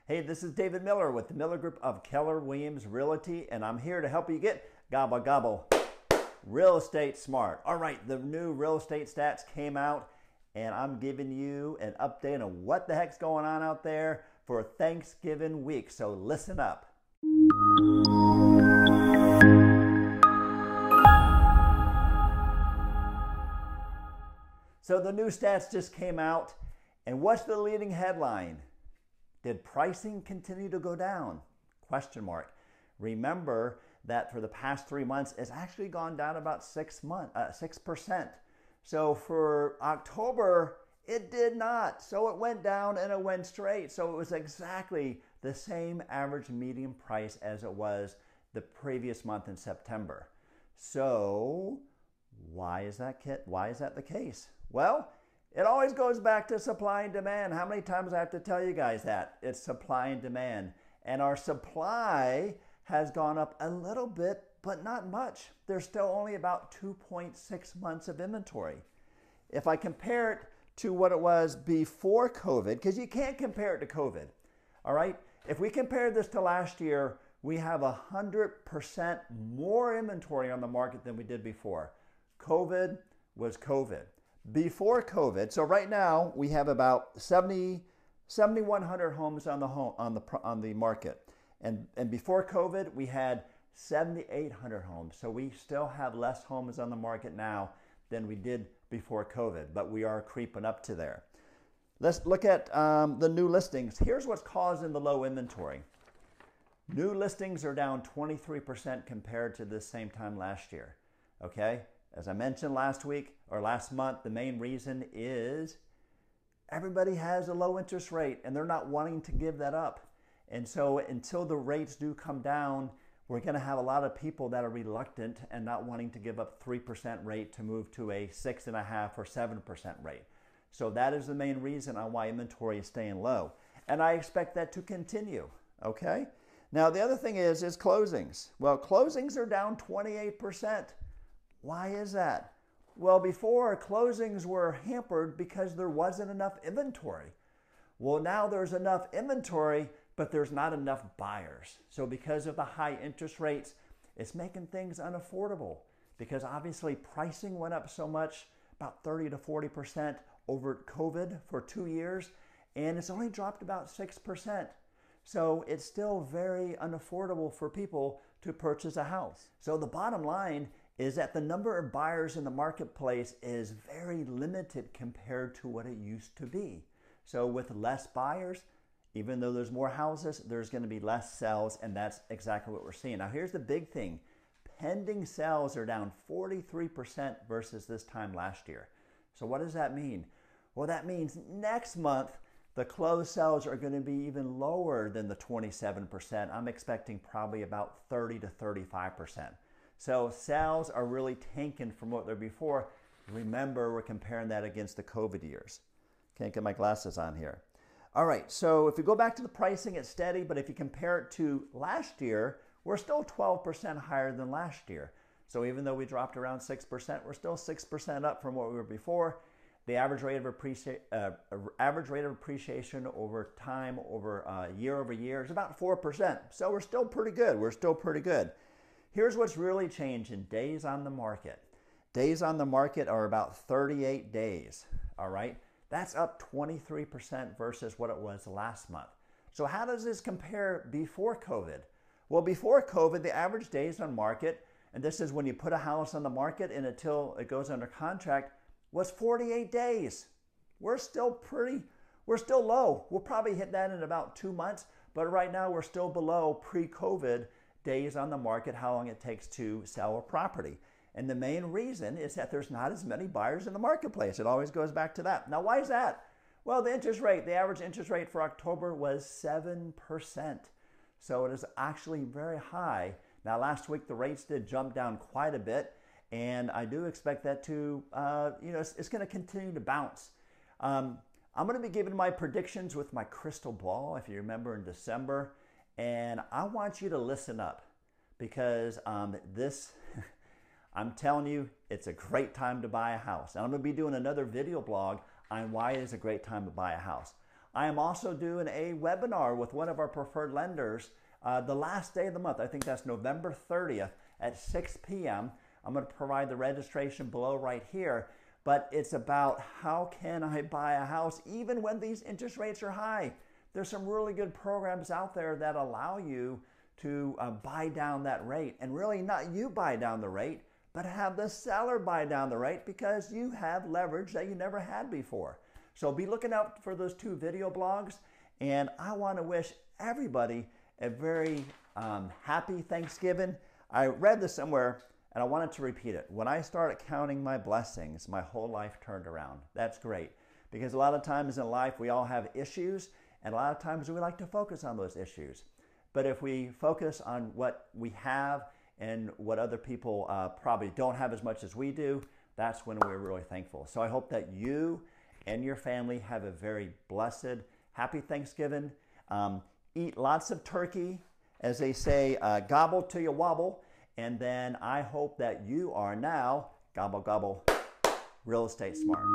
Hey, this is David Miller with the Miller Group of Keller Williams Realty, and I'm here to help you get gobble gobble real estate smart. All right, the new real estate stats came out, and I'm giving you an update on what the heck's going on out there for Thanksgiving week. So listen up. So the new stats just came out, and what's the leading headline? Did pricing continue to go down? Question mark. Remember that for the past 3 months, it's actually gone down about 6%. So for October, it did not. So it went down and it went straight. So it was exactly the same average median price as it was the previous month in September. So why is that the case? Well, it always goes back to supply and demand. How many times I have to tell you guys that? It's supply and demand. And our supply has gone up a little bit, but not much. There's still only about 2.6 months of inventory. If I compare it to what it was before COVID, because you can't compare it to COVID, all right? If we compare this to last year, we have 100% more inventory on the market than we did before. COVID was COVID. Before COVID, so right now we have about 7,100 homes on the market, and before COVID we had 7,800 homes. So we still have less homes on the market now than we did before COVID, but we are creeping up to there. Let's look at the new listings. Here's what's causing the low inventory. New listings are down 23% compared to this same time last year. Okay. As I mentioned last month, the main reason is everybody has a low interest rate and they're not wanting to give that up. And so until the rates do come down, we're going to have a lot of people that are reluctant and not wanting to give up 3% rate to move to a 6.5% or 7% rate. So that is the main reason on why inventory is staying low. And I expect that to continue. Okay. Now the other thing is closings. Well, closings are down 28%. Why is that? Well, before, closings were hampered because there wasn't enough inventory. Well, now there's enough inventory, but there's not enough buyers. So because of the high interest rates, it's making things unaffordable because obviously pricing went up so much, about 30 to 40% over COVID for 2 years, and it's only dropped about 6%. So it's still very unaffordable for people to purchase a house. So the bottom line is that the number of buyers in the marketplace is very limited compared to what it used to be. So with less buyers, even though there's more houses, there's going to be less sales, and that's exactly what we're seeing. Now here's the big thing. Pending sales are down 43% versus this time last year. So what does that mean? Well, that means next month, the closed sales are going to be even lower than the 27%. I'm expecting probably about 30 to 35%. So sales are really tanking from what they were before. Remember, we're comparing that against the COVID years. Can't get my glasses on here. All right, so if you go back to the pricing, it's steady, but if you compare it to last year, we're still 12% higher than last year. So even though we dropped around 6%, we're still 6% up from what we were before. The average rate of appreciation over time, year over year, is about 4%. So we're still pretty good. Here's what's really changed in days on the market. Days on the market are about 38 days, all right? That's up 23% versus what it was last month. So how does this compare before COVID? Well, before COVID, the average days on market, and this is when you put a house on the market and until it goes under contract, was 48 days. We're still low. We'll probably hit that in about 2 months, but right now we're still below pre-COVID days on the market, how long it takes to sell a property. And the main reason is that there's not as many buyers in the marketplace. It always goes back to that. Now, why is that? Well, the average interest rate for October was 7%. So it is actually very high. Now, last week, the rates did jump down quite a bit, and I do expect that to, it's going to continue to bounce. I'm going to be giving my predictions with my crystal ball, if you remember, in December. And I want you to listen up because I'm telling you, it's a great time to buy a house. And I'm going to be doing another video blog on why it is a great time to buy a house. I am also doing a webinar with one of our preferred lenders the last day of the month. I think that's November 30th at 6 p.m. I'm going to provide the registration below right here. But it's about how can I buy a house even when these interest rates are high. There's some really good programs out there that allow you to buy down that rate. And really not you buy down the rate, but have the seller buy down the rate because you have leverage that you never had before. So be looking out for those 2 video blogs. And I want to wish everybody a very happy Thanksgiving. I read this somewhere and I wanted to repeat it. When I started counting my blessings, my whole life turned around. That's great. Because a lot of times in life we all have issues, and a lot of times we like to focus on those issues. But if we focus on what we have and what other people probably don't have as much as we do, that's when we're really thankful. So I hope that you and your family have a very blessed, happy Thanksgiving. Eat lots of turkey. As they say, gobble till you wobble. And then I hope that you are now, gobble, gobble, real estate smart.